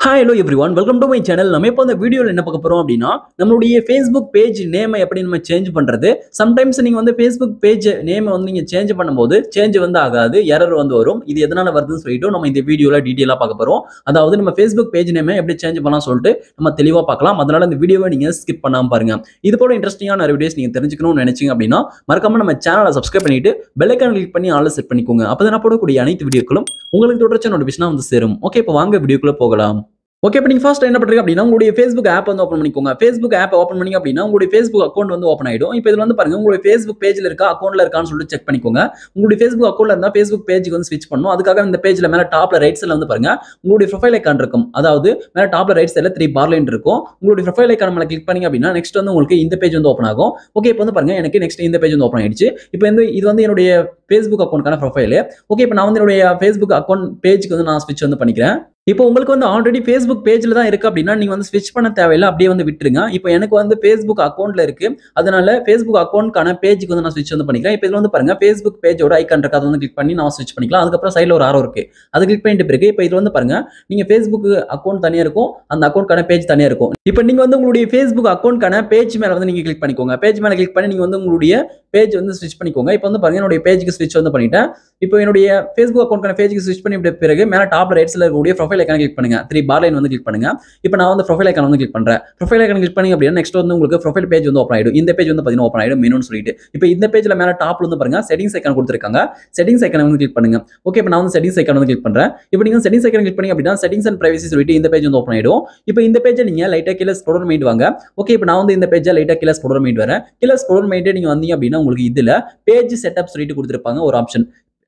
Hi, hello everyone. Welcome to my channel. நம்ம இப்போ இந்த வீடியோல என்ன பார்க்க போறோம் அப்படின்னா நம்மளுடைய Facebook பேஜ் நேமை எப்படி நம்ம சேஞ்ச் பண்றது. சம்டைம்ஸ் நீங்க வந்து Facebook பேஜ் நேமை வந்து நீங்க சேஞ்ச் பண்ணும்போது சேஞ்ச் வந்து ஆகாது, எரர் வந்து வரும். இது எதனால வருதுன்னு சொல்லிட்டு நம்ம இந்த வீடியோல டீடைலா பார்க்க போறோம். அதாவது நம்ம Facebook பேஜ் நேமை எப்படி சேஞ்ச் பண்ணலாம் சொல்லிட்டு நம்ம தெளிவா பார்க்கலாம். அதனால இந்த வீடியோவை நீங்க ஸ்கிப் பண்ணாம பாருங்க. இது போல இன்ட்ரஸ்டிங்கான நிறைய வீடியோஸ் நீங்க தெரிஞ்சுக்கணும்னு நினைச்சீங்க அப்படின்னா மறக்காம நம்ம சேனலை சப்ஸ்கிரைப் பண்ணிட்டு பெல் ஐகான் கிளிக் பண்ணி ஆல் செட் பண்ணிக்கோங்க. அப்பதான் நான் போடக்கூடிய அனைத்து வீடியோக்களும் உங்களுக்கு தொடர்ச்சியான நோட்டிஃபிகேஷன் வந்து சேரும். ஓகே, இப்போ வாங்க வீடியோக்குள்ள போகலாம். ஓகே, இப்போ நீங்க ஃபர்ஸ்ட் என்ன பண்றீங்க அப்படின்னா உங்களுடைய Facebook ஆப் வந்து ஓப்பன் பண்ணிக்கோங்க. Facebook ஆப் ஓப்பன் பண்ணீங்க அப்படின்னா உங்களுடைய Facebook அக்கௌண்ட் வந்து ஓப்பன் ஆயிடும். இப்போ இதுல வந்து பாருங்க உங்களுடைய Facebook பேஜ்ல இருக்கா அக்கௌண்ட்ல இருக்கான்னு சொல்லிட்டு செக் பண்ணிக்கோங்க. உங்களுடைய Facebook அக்கௌண்ட்ல இருந்தா Facebook பேஜுக்கு வந்து ஸ்விட்ச் பண்ணணும். அதுக்காக இந்த பேஜ்ல மேல டாப்ல ரைட் சைடுல வந்து பாருங்க உங்களுடைய ப்ரொஃபைல் ஐகான் இருக்கும். அதாவது மேல டாப்ல ரைட் சைடுல 3 பார் லைன் இருக்கும். உங்களுடைய ப்ரொஃபைல் ஐகான் மேல கிளிக் பண்ணீங்க அப்படின்னா நெக்ஸ்ட் வந்து உங்களுக்கு இந்த பேஜ் வந்து ஓப்பன் ஆகும். ஓகே, இப்போ வந்து பாருங்க எனக்கு நெக்ஸ்ட் இந்த பேஜ் வந்து ஓப்பன் ஆயிடுச்சு. இப்போ இது வந்து என்னுடைய Facebook அக்கௌண்ட்கான ப்ரொஃபைல். ஓகே, இப்போ நான் வந்து என்னுடைய Facebook அக்கௌண்ட் பேஜுக்கு வந்து நான் ஸ்விட்ச் வந்து பண்ணிக்கிறேன். இப்போ உங்களுக்கு வந்து ஆல்ரெடி Facebook பேஜ்ல தான் இருக்கு அப்படின்னா நீங்க வந்து ஸ்விட்ச் பண்ண தேவையில்லை, அப்படியே வந்து விட்டுருங்க. இப்போ எனக்கு வந்து Facebook அக்கௌண்ட்ல இருக்கு, அதனால Facebook அக்கௌண்ட்கான பேஜுக்கு வந்து நான் ஸ்விட்ச் வந்து பண்ணிக்கிறேன். இப்போ இதுல வந்து பாருங்க Facebook பேஜோட ஐகான் இருக்கு, அதை வந்து கிளிக் பண்ணி நான் ஸ்விட்ச் பண்ணிக்கலாம். அதுக்கப்புறம் சைடுல ஒரு ஆரோ இருக்கு, அது கிளிக் பண்ணிட்டு பிறகு இப்போ இதுல வந்து பாருங்க நீங்க Facebook அக்கௌண்ட் தனியா இருக்கும், அந்த அக்கௌண்ட்கான பேஜ் தனியா இருக்கும். இப்போ நீங்க வந்து உங்களுடைய Facebook அக்கௌண்ட்கான பேஜ் மேல வந்து நீங்க கிளிக் பண்ணிக்கோங்க. பேஜ் மேல கிளிக் பண்ணி நீங்க வந்து உங்களுடைய பேஜ் வந்து ஸ்விட்ச் பண்ணிக்கோங்க. இப்போ வந்து பாருங்க என்னுடைய பேஜுக்கு ஸ்விட்ச் வந்து பண்ணிட்டேன். இப்போ என்னுடைய Facebook அக்கௌண்ட்கான பேஜுக்கு ஸ்விட்ச் பண்ணி பிறகு மேல டாப் ரைட் சைடுல இருக்கக்கூடிய ப்ரொஃபைல் ஐகான் கிளிக் பண்ணுங்க. 3 பார் லைன் வந்து கிளிக் பண்ணுங்க. இப்போ நான் வந்து ப்ரொஃபைல் ஐகான் வந்து கிளிக் பண்றேன். ப்ரொஃபைல் ஐகான் கிளிக் பண்ணி அப்படின்னா நெக்ஸ்ட் வந்து உங்களுக்கு ப்ரொஃபைல் பேஜ் வந்து ஓப்பன் ஆயிடும். இந்த பேஜ் வந்து பாத்தீங்கன்னா ஓப்பன் ஆயிடும் மெனுன்னு சொல்லிட்டு. இப்போ இந்த பேஜ்ல மேல டாப்ல வந்து பாருங்க செட்டிங்ஸ் ஐகான் கொடுத்திருக்காங்க. செட்டிங்ஸ் ஐகான் வந்து கிளிக் பண்ணுங்க. ஓகே, இப்போ நான் வந்து செட்டிங்ஸ் ஐகான் வந்து கிளிக் பண்றேன். இப்போ நீங்க செட்டிங்ஸ் ஐகான் கிளிக் பண்ணி அப்படின்னா செட்டிங்ஸ் அண்ட் பிரைவசி சொல்லிட்டு இந்த பேஜ் வந்து ஓப்பன் ஆயிடும். இப்போ இந்த பேஜை நீங்க லைட்டா கீழ ஸ்க்ரோல் பண்ணிட்டு வாங்க. ஓகே, இப்போ நான் வந்து இந்த பேஜை லைட்டா கீழ ஸ்க்ரோல் பண்ணிட்டு வரேன். கீழ ஸ்க்ரோல் பண்ணிட்டு நீங்க வந்தீங்க அப்படின்னா உங்களுக்கு இதுல பேஜ் செட்டப் சொல்லிட்டு கொடுத்திருப்பாங்க ஒரு ஆப்ஷன்.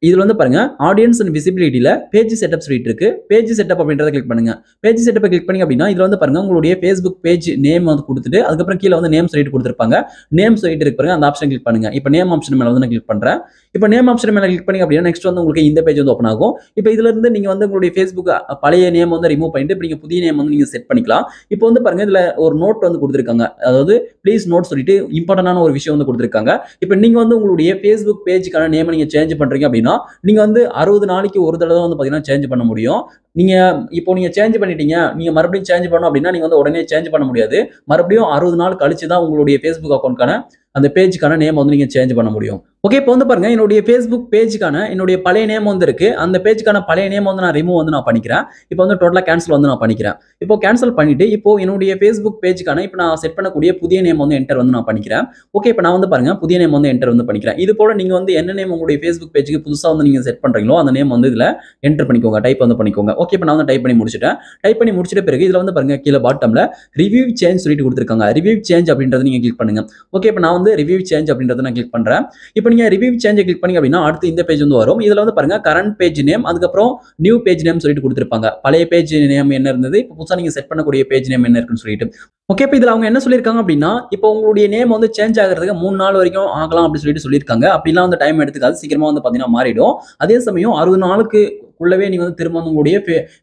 இதுல வந்து பாருங்க ஆடியன்ஸ் அண்ட் விசிபிலிட்டில பேஜ் செட்டப் சொல்லிட்டு இருக்கு. பேஜ் செட்டப் அப்படின்றத கிளிக் பண்ணுங்க. பேஜ் செட்டப் கிளிக் பண்ணி அப்படின்னா இதுல வந்து பாருங்க உங்களுடைய Facebook பேஜ் நேம் வந்து கொடுத்துட்டு அதுக்கப்புறம் கீழ வந்து நேம் சொல்லிட்டு கொடுத்திருப்பாங்க. நேம் சொல்லிட்டு இருக்கு பாருங்க, அந்த ஆப்ஷன் கிளிக் பண்ணுங்க. இப்போ நேம் ஆப்ஷன் மேல வந்து நான் கிளிக் பண்றேன். இப்போ நேம் ஆப்ஷன் மேல கிளிக் பண்ணி அப்படின்னா நெக்ஸ்ட் வந்து உங்களுக்கு இந்த பேஜ் வந்து ஓப்பன் ஆகும். இப்போ இதுல இருந்து நீங்க வந்து உங்களுடைய Facebook பழைய நேம் வந்து ரிமூவ் பண்ணிட்டு இப்போ நீங்க புதிய நேம் வந்து நீங்க செட் பண்ணிக்கலாம். இப்போ வந்து பாருங்க இதுல ஒரு நோட் வந்து கொடுத்திருக்காங்க. அதாவது ப்ளீஸ் நோட் சொல்லிட்டு இம்பார்ட்டன்டான ஒரு விஷயம் வந்து கொடுத்திருக்காங்க. இப்போ நீங்க வந்து உங்களுடைய Facebook பேஜுக்கான நேம் நீங்க சேஞ்ச் பண்றீங்க அப்படின்னா நீங்க வந்து 60 நாளைக்கு ஒரு தடவை வந்து பாத்தீங்கன்னா சேஞ்ச் பண்ண முடியும். நீங்க சேஞ்ச் பண்ணிட்டீங்க, நீங்க மறுபடியும் சேஞ்ச் பண்ணணும் அப்படின்னா நீங்க வந்து உடனே சேஞ்ச் பண்ண முடியாது. மறுபடியும் 60 நாள் கழிச்சு தான் உங்களுடைய Facebook அக்கௌண்ட்கான அந்த பேஜுக்கான நேம் வந்து நீங்க சேஞ்ச் பண்ண முடியும். ஓகே, இப்போ வந்து பாருங்க என்னுடைய Facebook பேஜுக்கான என்னுடைய பழைய நேம் வந்து இருக்கு. அந்த பேஜுக்கான பழைய நேம் வந்து நான் ரிமூவ் வந்து நான் பண்ணிக்கிறேன். இப்போ வந்து டோட்டலா கேன்சல் வந்து நான் பண்ணிக்கிறேன். இப்போ கேன்சல் பண்ணிட்டு இப்போ என்னுடைய Facebook பேஜுக்கான இப்போ நான் செட் பண்ணக்கூடிய புதிய நேம் வந்து என்டர் வந்து நான் பண்ணிக்கிறேன். ஓகே, இப்போ நான் வந்து பாருங்க புதிய நேம் வந்து என்டர் வந்து பண்ணிக்கிறேன். இது போல நீங்க வந்து என்ன நேம் உங்களுடைய Facebook பேஜுக்கு புதுசா வந்து நீங்க செட் பண்றீங்களோ அந்த நேம் வந்து இதுல என்டர் பண்ணிக்கோங்க, டைப் வந்து பண்ணிக்கோங்க. ஓகே, இப்போ நான் வந்து டைப் பண்ணி முடிச்சிட்டேன். டைப் பண்ணி முடிச்சிட்ட பிறகு இதுல வந்து பாருங்க கீழ பாட்டம்ல ரிவ்யூ சேஞ்ச் சொல்லிட்டு கொடுத்திருக்காங்க. ரிவ்யூ சேஞ்ச் அப்படின்றத நீங்க கிளிக் பண்ணுங்க. ஓகே, இப்போ நான் வந்து ரிவ்யூ சேஞ்ச் அப்படின்றத நான் கிளிக் பண்றேன். இப்போ நீங்க ரிவ்யூ சேஞ்ச் கிளிக் பண்ணீங்க அப்படின்னா அடுத்து இந்த பேஜ் வந்து வரும். இதுல வந்து பாருங்க கரண்ட் பேஜ் நேம் அதுக்கப்புறம் நியூ பேஜ் நேம் சொல்லிட்டு கொடுத்திருப்பாங்க. பழைய பேஜ் நேம் என்ன இருந்தது, இப்போ புதுசா நீங்க செட் பண்ணக்கூடிய பேஜ் நேம் என்ன இருக்குன்னு சொல்லிட்டு. ஓகே, இப்போ இதுல அவங்க என்ன சொல்லியிருக்காங்க அப்படின்னா இப்போ உங்களுடைய நேம் வந்து சேஞ்ச் ஆகிறதுக்கு 3 நாள் வரைக்கும் ஆகலாம் அப்படின்னு சொல்லிட்டு சொல்லியிருக்காங்க. அப்படிலாம் வந்து டைம் எடுத்துக்காது, சீக்கிரமா வந்து பாத்தீங்கன்னா மாறிடும். அதே சமயம் 60 நாளுக்கு உள்ளவே நீங்க வந்து திரும்ப வந்து உங்களுடைய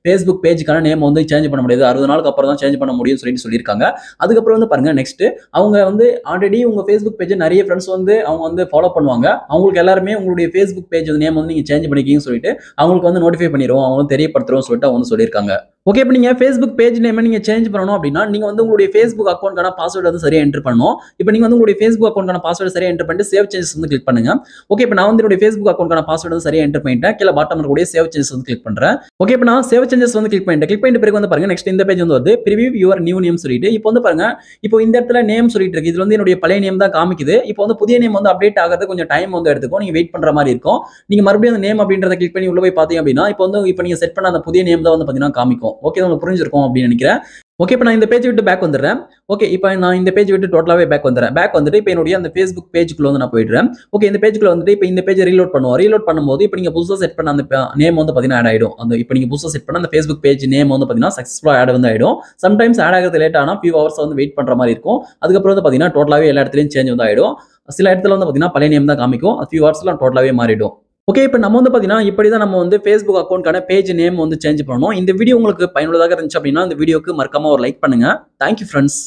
Facebook பேஜுக்கான நேம் வந்து சேஞ்ச் பண்ண முடியாது. 60 நாளுக்கு அப்புறம் தான் சேஞ்ச் பண்ண முடியும்னு சொல்லியிருக்காங்க. அதுக்கப்புறம் வந்து பாருங்க நெக்ஸ்ட் அவங்க வந்து ஆல்ரெடி உங்க Facebook பேஜ் நிறைய ஃப்ரெண்ட்ஸ் வந்து அவங்க வந்து ஃபாலோ பண்ணுவாங்க. அவங்களுக்கு எல்லாருமே உங்களுடைய Facebook பேஜ் நேம் வந்து நீங்க சேஞ்ச் பண்ணிக்கீங்கன்னு சொல்லிட்டு அவங்களுக்கு வந்து நோட்டிஃபை பண்ணிடுவோம், அவங்க வந்து தெரியப்படுத்துறோம் சொல்லிட்டு அவங்க வந்து சொல்லியிருக்காங்க. ஓகே, இப்போ நீங்க Facebook பேஜ் நேம் நீங்க சேஞ்ச் பண்ணணும் அப்படின்னா நீங்க வந்து உங்களுடைய Facebook அக்கௌண்ட்கான பாஸ்வேர்ட் வந்து சரியா என்டர் பண்ணணும். இப்போ நீங்க வந்து உங்களுடைய Facebook அக்கௌண்ட்கான பாஸ்வேர்ட் சரியா என்டர் பண்ணிட்டு சேவ் சேஞ்சஸ் வந்து கிளிக் பண்ணுங்க. ஓகே, இப்போ நான் வந்து என்னுடைய Facebook அக்கௌண்ட்கான பாஸ்வேர்ட் வந்து சரியா என்டர் பண்ணிட்டேன். கீழ பாட்டம்ல இருக்கக்கூடிய சேவ் சேஞ்சஸ் வந்து கிளிக் பண்றேன். ஓகே, இப்போ நான் சேவ் சேஞ்சஸ் வந்து கிளிக் பண்ணிட்டேன். கிளிக் பண்ணிட்ட பிறகு வந்து பாருங்க நெக்ஸ்ட் இந்த பேஜ் வந்து வருது ப்ரிவியூ யுவர் நியூ நேம் சொல்லிட்டு. இப்போ வந்து பாருங்க இப்போ இந்த இடத்துல நேம் சொல்லிட்டு இருக்கு. இதுல வந்து என்னுடைய பழைய நேம் தான் காமிக்குது. இப்போ வந்து புதிய நேம் வந்து அப்டேட் ஆகிறது கொஞ்சம் டைம் வந்து எடுத்துக்கும், நீங்க வெயிட் பண்ற மாதிரி இருக்கும். நீங்க மறுபடியும் அந்த நேம் அப்படின்றத கிளிக் பண்ணி உள்ள போய் பாத்தீங்க அப்படின்னா இப்போ நீங்க செட் பண்ண அந்த புதிய நேம் தான் வந்து பாத்தீங்கன்னா காமிக்கும். ஓகே, உங்களுக்கு புரிஞ்சிருக்கும் அப்படின்னு நினைக்கிறேன். ஓகே, இப்போ நான் இந்த பேஜ் விட்டு பேக் வந்துடுறேன். ஓகே, இப்போ நான் இந்த பேஜ் விட்டு டோட்டலாவே பேக் வந்துடுறேன். பேக் வந்துட்டு இப்போ என்னுடைய அந்த Facebook பேஜுக்குள்ள வந்து நான் போயிடுறேன். ஓகே, இந்த பேஜுக்குள்ள வந்துட்டு இப்போ இந்த பேஜை ரீலோட் பண்ணுவோம். ரீலோட் பண்ணும்போது இப்போ நீங்க புதுசா செட் பண்ண அந்த நேம் வந்து பாத்தீங்கன்னா ஆட் ஆயிடும். அந்த இப்போ நீங்க புதுசா செட் பண்ண அந்த Facebook பேஜ் நேம் வந்து பாத்தீங்கன்னா சக்சஸ்ஃபுல்லா ஆட் வந்து ஆயிடும். சம்டைம்ஸ் ஆட் ஆகிறது லேட் ஆனா few hours வந்து வெயிட் பண்ற மாதிரி இருக்கும். அதுக்கப்புறம் வந்து பாத்தீங்கன்னா டோட்டலாவே எல்லா இடத்துலயும் சேஞ்ச் வந்து ஆயிடும். சில இடத்துல வந்து பாத்தீங்கன்னா பழைய நேம் தான் காமிக்கும், few hoursல டோட்டலாவே மாறிடும். ஓகே, இப்போ நம்ம வந்து பாத்தீங்கன்னா இப்படி தான் நம்ம வந்து Facebook அக்கௌண்ட்கான பேஜ் நேம் வந்து சேஞ்ச் பண்ணணும். இந்த வீடியோ உங்களுக்கு பயனுள்ளதாக இருந்துச்சு அப்படின்னா இந்த வீடியோக்கு மறக்காம ஒரு லைக் பண்ணுங்க. Thank you friends.